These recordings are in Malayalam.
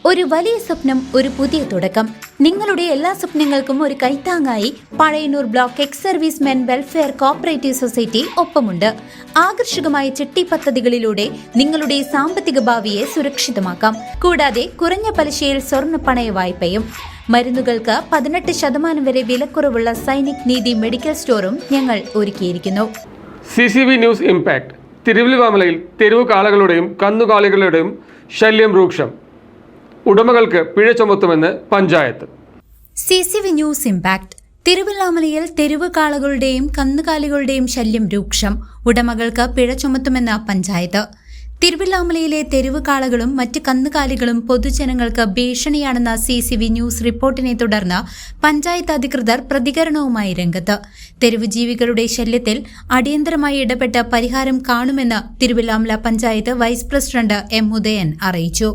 ഒരു വലിയ സ്വപ്നം, ഒരു പുതിയ തുടക്കം. നിങ്ങളുടെ എല്ലാ സ്വപ്നങ്ങൾക്കും ഒരു കൈത്താങ്ങായി Pazhayannur block ex servicemen welfare cooperative society ഒപ്പമുണ്ട്. ആകർഷകമായ ചിട്ടി പദ്ധതികളിലൂടെ നിങ്ങളുടെ സാമ്പത്തിക ഭാവിയെ സുരക്ഷിതമാക്കാം. കൂടാതെ കുറഞ്ഞ പലിശയിൽ സ്വർണ്ണ പണയ വായ്പയും. മരുന്നുകൾക്ക് 18% വരെ വിലക്കുറവുള്ള സൈനിക് നീതി മെഡിക്കൽ സ്റ്റോറും ഞങ്ങൾ ഒരുക്കിയിരിക്കുന്നു. CCV news impact. തിരുവല്ലാമലയിൽ തെരുവ് കാളകളുടെയും കന്നുകാലികളുടെയും ശല്യം രൂക്ഷം. ഉടമകൾക്ക് പിഴ ചുമത്തുമെന്ന് പഞ്ചായത്ത്. CCV news impact. തിരുവല്ലാമലയിൽ തെരുവ് കാളകളുടെയും കന്നുകാലികളുടെയും ശല്യം രൂക്ഷം. ഉടമകൾക്ക് പിഴ ചുമത്തുമെന്ന് പഞ്ചായത്ത്. തിരുവല്ലാമലയിലെ തെരുവ് കാളകളും മറ്റ് കന്നുകാലികളും പൊതുജനങ്ങൾക്ക് ഭീഷണിയാണെന്ന CCV ന്യൂസ് റിപ്പോർട്ടിനെ തുടർന്ന് പഞ്ചായത്ത് അധികൃതർ പ്രതികരണവുമായി രംഗത്ത്. തെരുവ് ജീവികളുടെ ശല്യത്തിൽ അടിയന്തരമായി ഇടപെട്ട് പരിഹാരം കാണുമെന്ന് Thiruvallamala panchayat vice president M. Udayan അറിയിച്ചു.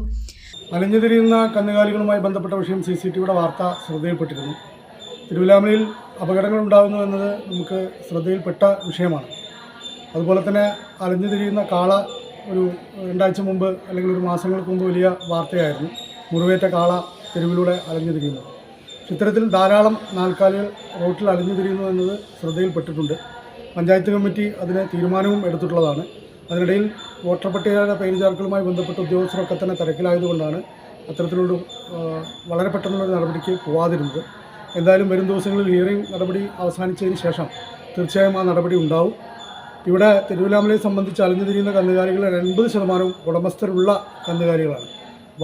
അലഞ്ഞുതിരിയുന്ന കന്നുകാലികളുമായി ബന്ധപ്പെട്ട വിഷയം CCTVയുടെ വാർത്ത ശ്രദ്ധയിൽപ്പെട്ടിരുന്നു. തിരുവല്ലാമലയിൽ അപകടങ്ങൾ ഉണ്ടാകുന്നു എന്നത് നമുക്ക് ശ്രദ്ധയിൽപ്പെട്ട വിഷയമാണ്. അതുപോലെ തന്നെ അലഞ്ഞുതിരിയുന്ന കാള ഒരു 2 ആഴ്ച മുമ്പ് അല്ലെങ്കിൽ ഒരു മാസങ്ങൾക്ക് മുമ്പ് വലിയ വാർത്തയായിരുന്നു. മുറിവേറ്റ കാള തെരുവിലൂടെ അലഞ്ഞുതിരിയുന്നു. ഇത്തരത്തിൽ ധാരാളം നാൽക്കാലികൾ റോട്ടിൽ അലഞ്ഞുതിരിയുന്നു എന്നത് ശ്രദ്ധയിൽപ്പെട്ടിട്ടുണ്ട്. പഞ്ചായത്ത് കമ്മിറ്റി അതിന് തീരുമാനവും എടുത്തിട്ടുള്ളതാണ്. അതിനിടയിൽ വോട്ടർ പട്ടികയുടെ പേര് ചേർക്കലുമായി ബന്ധപ്പെട്ട ഉദ്യോഗസ്ഥരൊക്കെ തന്നെ തിരക്കിലായതുകൊണ്ടാണ് അത്തരത്തിലൊരു വളരെ പെട്ടെന്നുള്ളൊരു നടപടിക്ക് പോവാതിരുന്നത്. എന്തായാലും വരും ദിവസങ്ങളിൽ ഹിയറിംഗ് നടപടി അവസാനിച്ചതിന് ശേഷം തീർച്ചയായും ആ നടപടി ഉണ്ടാവും. ഇവിടെ തിരുവല്ലാമലയെ സംബന്ധിച്ച് അലഞ്ഞുതിരിയുന്ന കന്നുകാലികളിൽ 80% ഉടമസ്ഥരുള്ള കന്നുകാലികളാണ്.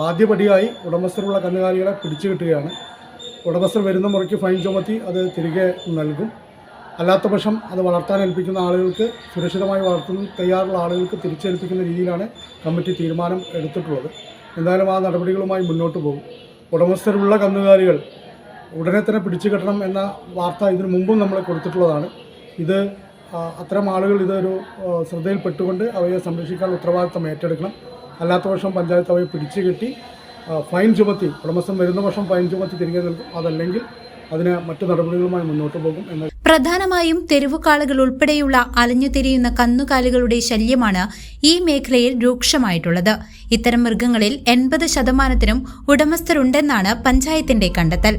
ആദ്യപടിയായി ഉടമസ്ഥരുള്ള കന്നുകാലികളെ പിടിച്ചു കിട്ടുകയാണ്. ഉടമസ്ഥർ വരുന്ന മുറയ്ക്ക് ഫൈൻ ചുമത്തി അത് തിരികെ നൽകും. അല്ലാത്ത പക്ഷം അത് വളർത്താൻ ഏൽപ്പിക്കുന്ന ആളുകൾക്ക്, സുരക്ഷിതമായി വളർത്തുന്ന തയ്യാറുള്ള ആളുകൾക്ക് തിരിച്ചേൽപ്പിക്കുന്ന രീതിയിലാണ് കമ്മിറ്റി തീരുമാനം എടുത്തിട്ടുള്ളത്. എന്തായാലും ആ നടപടികളുമായി മുന്നോട്ട് പോകും. ഉടമസ്ഥരുള്ള കന്നുകാലികൾ ഉടനെ തന്നെ പിടിച്ചു കെട്ടണം എന്ന വാർത്ത ഇതിനു മുമ്പും നമ്മൾ കൊടുത്തിട്ടുള്ളതാണ്. ഇത് അത്തരം ആളുകൾ ഇതൊരു ശ്രദ്ധയിൽപ്പെട്ടുകൊണ്ട് അവയെ സംരക്ഷിക്കാനുള്ള ഉത്തരവാദിത്തം ഏറ്റെടുക്കണം. അല്ലാത്ത പക്ഷം പഞ്ചായത്ത് അവയെ പിടിച്ചു കെട്ടി ഫൈൻ ചുമത്തി, ഉടമസ്ഥൻ വരുന്ന വർഷം ഫൈൻ ചുമത്തി തിരികെ നൽകും. അതല്ലെങ്കിൽ അതിന് മറ്റു നടപടികളുമായി മുന്നോട്ട് പോകും എന്ന്. പ്രധാനമായും തെരുവുകാളുകൾ ഉൾപ്പെടെയുള്ള അലഞ്ഞുതിരിയുന്ന കന്നുകാലികളുടെ ശല്യമാണ് ഈ മേഖലയിൽ രൂക്ഷമായിട്ടുള്ളത്. ഇത്തരം മൃഗങ്ങളിൽ 80%നും ഉടമസ്ഥരുണ്ടെന്നാണ് പഞ്ചായത്തിന്റെ കണ്ടെത്തൽ.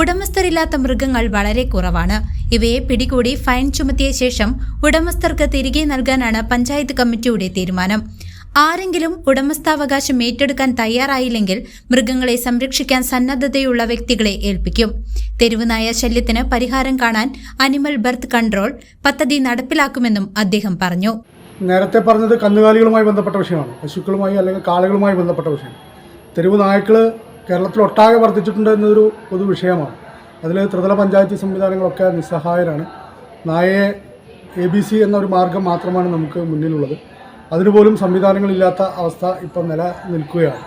ഉടമസ്ഥരില്ലാത്ത മൃഗങ്ങൾ വളരെ കുറവാണ്. ഇവയെ പിടികൂടി ഫൈൻ ചുമത്തിയ ശേഷം ഉടമസ്ഥർക്ക് തിരികെ നൽകാനാണ് പഞ്ചായത്ത് കമ്മിറ്റിയുടെ തീരുമാനം. ആരെങ്കിലും ഉടമസ്ഥാവകാശം ഏറ്റെടുക്കാൻ തയ്യാറായില്ലെങ്കിൽ മൃഗങ്ങളെ സംരക്ഷിക്കാൻ സന്നദ്ധതയുള്ള വ്യക്തികളെ ഏൽപ്പിക്കും. തെരുവുനായ ശല്യത്തിന് പരിഹാരം കാണാൻ അനിമൽ ബർത്ത് കൺട്രോൾ പദ്ധതി നടപ്പിലാക്കുമെന്നും അദ്ദേഹം പറഞ്ഞു. നേരത്തെ പറഞ്ഞത് കന്നുകാലികളുമായി ബന്ധപ്പെട്ട വിഷയമാണ്. പശുക്കളുമായി അല്ലെങ്കിൽ കാളകളുമായി ബന്ധപ്പെട്ട വിഷയം. തെരുവ് നായ്ക്കൾ കേരളത്തിലൊട്ടാകെ വർദ്ധിച്ചിട്ടുണ്ട് എന്നതൊരു പൊതു വിഷയമാണ്. അതിൽ ത്രിതല പഞ്ചായത്ത് സംവിധാനങ്ങളൊക്കെ നിസ്സഹായരാണ്. നായയെ ABC എന്നൊരു മാർഗം മാത്രമാണ് നമുക്ക് മുന്നിലുള്ളത്. അതിനുപോലും സംവിധാനങ്ങളില്ലാത്ത അവസ്ഥ ഇപ്പം നിലനിൽക്കുകയാണ്.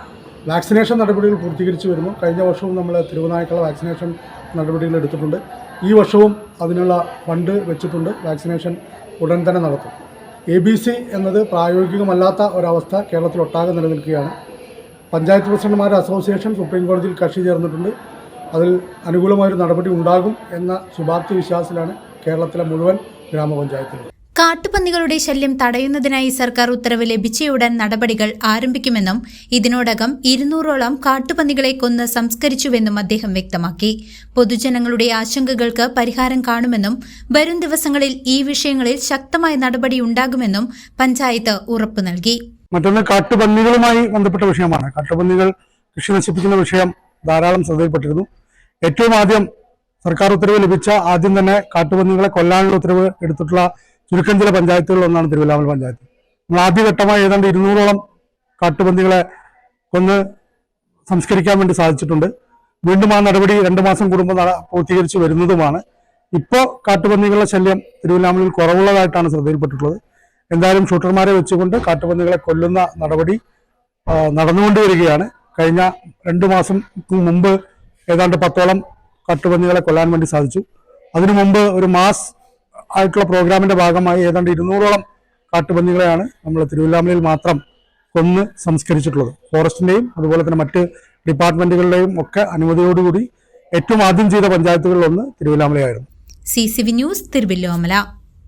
വാക്സിനേഷൻ നടപടികൾ പൂർത്തീകരിച്ചു വരുന്നു. കഴിഞ്ഞ വർഷവും നമ്മൾ തെരുവുനായ്ക്കളുടെ വാക്സിനേഷൻ നടപടികൾ എടുത്തിട്ടുണ്ട്. ഈ വർഷവും അതിനുള്ള ഫണ്ട് വെച്ചിട്ടുണ്ട്. വാക്സിനേഷൻ ഉടൻ തന്നെ നടത്തും. ABC എന്നത് പ്രായോഗികമല്ലാത്ത ഒരവസ്ഥ കേരളത്തിലൊട്ടാകെ നിലനിൽക്കുകയാണ്. പഞ്ചായത്ത് പ്രസിഡന്റുമാരുടെ അസോസിയേഷൻ സുപ്രീം കോടതിയിൽ കക്ഷി ചേർന്നിട്ടുണ്ട്. അതിൽ അനുകൂലമായൊരു നടപടി ഉണ്ടാകും എന്ന ശുഭാപ്തി വിശ്വാസത്തിലാണ് കേരളത്തിലെ മുഴുവൻ ഗ്രാമപഞ്ചായത്തുകൾ. കാട്ടുപന്നികളുടെ ശല്യം തടയുന്നതിനായി സർക്കാർ ഉത്തരവ് ലഭിച്ചയുടൻ നടപടികൾ ആരംഭിക്കുമെന്നും ഇതിനോടകം 200ഓളം കാട്ടുപന്നികളെ കൊന്ന് സംസ്കരിച്ചുവെന്നും അദ്ദേഹം വ്യക്തമാക്കി. പൊതുജനങ്ങളുടെ ആശങ്കകൾക്ക് പരിഹാരം കാണുമെന്നും വരും ദിവസങ്ങളിൽ ഈ വിഷയങ്ങളിൽ ശക്തമായ നടപടി ഉണ്ടാകുമെന്നും പഞ്ചായത്ത് ഉറപ്പു നൽകി. മറ്റൊന്ന് കാട്ടുപന്നികളുമായി ബന്ധപ്പെട്ട വിഷയമാണ്. കാട്ടുപന്നികൾ കൃഷി നശിപ്പിക്കുന്ന വിഷയം ധാരാളം ശ്രദ്ധയിൽപ്പെട്ടിരുന്നു. ഏറ്റവും ആദ്യം സർക്കാർ ഉത്തരവ് ലഭിച്ച ആദ്യം തന്നെ കാട്ടുപന്നികളെ കൊല്ലാനുള്ള ഉത്തരവ് എടുത്തിട്ടുള്ള ചുരുക്കം ചില പഞ്ചായത്തുകളിലൊന്നാണ് തിരുവല്ലാമല പഞ്ചായത്ത്. നമ്മൾ ആദ്യഘട്ടമായി ഏതാണ്ട് 200ഓളം കാട്ടുപന്നികളെ കൊന്ന് സംസ്കരിക്കാൻ വേണ്ടി സാധിച്ചിട്ടുണ്ട്. വീണ്ടും ആ നടപടി 2 മാസം കൂടുമ്പോൾ പൂർത്തീകരിച്ച് വരുന്നതുമാണ്. ഇപ്പോൾ കാട്ടുപന്നികളുടെ ശല്യം തിരുവല്ലാമലയിൽ കുറവുള്ളതായിട്ടാണ് ശ്രദ്ധയിൽപ്പെട്ടിട്ടുള്ളത്. എന്തായാലും ഷൂട്ടർമാരെ വെച്ചുകൊണ്ട് കാട്ടുപന്നികളെ കൊല്ലുന്ന നടപടി നടന്നുകൊണ്ടുവരികയാണ്. കഴിഞ്ഞ 2 മാസം മുമ്പ് ഏതാണ്ട് 10ഓളം കാട്ടുപന്നികളെ കൊല്ലാൻ വേണ്ടി സാധിച്ചു. അതിനു മുമ്പ് ഒരു മാസ് ആയിട്ടുള്ള പ്രോഗ്രാമിന്റെ ഭാഗമായി ഏതാണ്ട് 200ഓളം കാട്ടുപന്നികളെയാണ് നമ്മൾ തിരുവല്ലാമലയിൽ മാത്രം കൊന്ന് സംസ്കരിച്ചിട്ടുള്ളത്. ഫോറസ്റ്റിന്റെയും അതുപോലെ തന്നെ മറ്റ് ഡിപ്പാർട്ട്മെന്റുകളുടെയും ഒക്കെ അനുമതിയോടുകൂടി ഏറ്റവും ആദ്യം ചെയ്ത പഞ്ചായത്തുകളിലൊന്ന് തിരുവല്ലാമലയായിരുന്നു. CCV news Thiruvallamala.